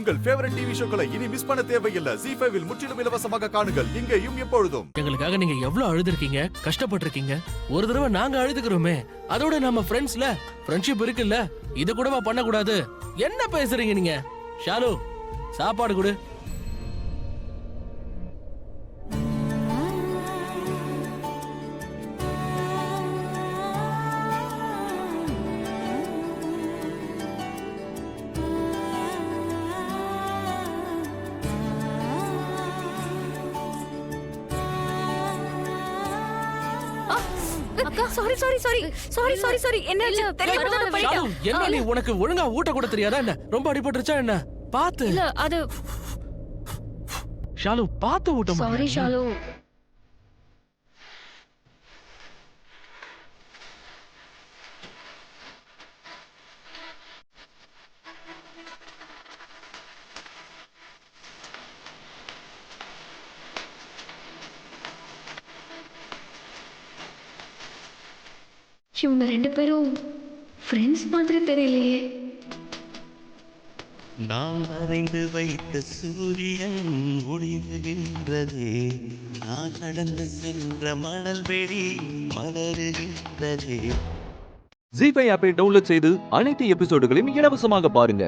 உங்கள் favourite TV ஷோக்களை இனி miss பண்ண தேவையில்லை. ZEE5 இல் முற்றிலும் இலவசமாக காணுங்கள், இங்கேயும் எப்பொழுதும். எங்களுக்காக நீங்க எவ்வளவு அழுதுருக்கீங்க, கஷ்டப்பட்டிருக்கீங்க. ஒரு தடவை நாங்க அழுதுக்கிறோமே, அதோட நம்ம ஃப்ரெண்ட்ஸ்ல ஃப்ரெண்ட்ஷிப் இருக்குல்ல, இது கூடவா பண்ண கூடாது? என்ன பேசுறீங்க நீங்க? ஷாலு, சாப்பாடு கொடு. அக்கா sorry sorry sorry sorry sorry sorry என்ன தெரியாம தான் பண்ணிட்டேன். என்ன நீ உனக்கு ஒழுங்கா ஊட்ட கூட தெரியாதா என்ன? ரொம்ப அடிபட்டுருச்சா என்ன? பாத்து. இல்ல அது ஷாலு பாத்து ஊட்ட. சாரி ஷாலு. இவங்க ரெண்டு பேரும் ஃப்ரெண்ட்ஸ் மாதிரி தெரியலையே. நான் வரைந்து வைத்த சூரியன் ஒளிவுகின்றது, நான் கடந்து சென்ற மணல் வெளி மலருகின்றது. ZEE5 ஆப்பை டவுன்லோட் செய்து அனைத்து எபிசோடுகளையும் இலவசமாக பாருங்க.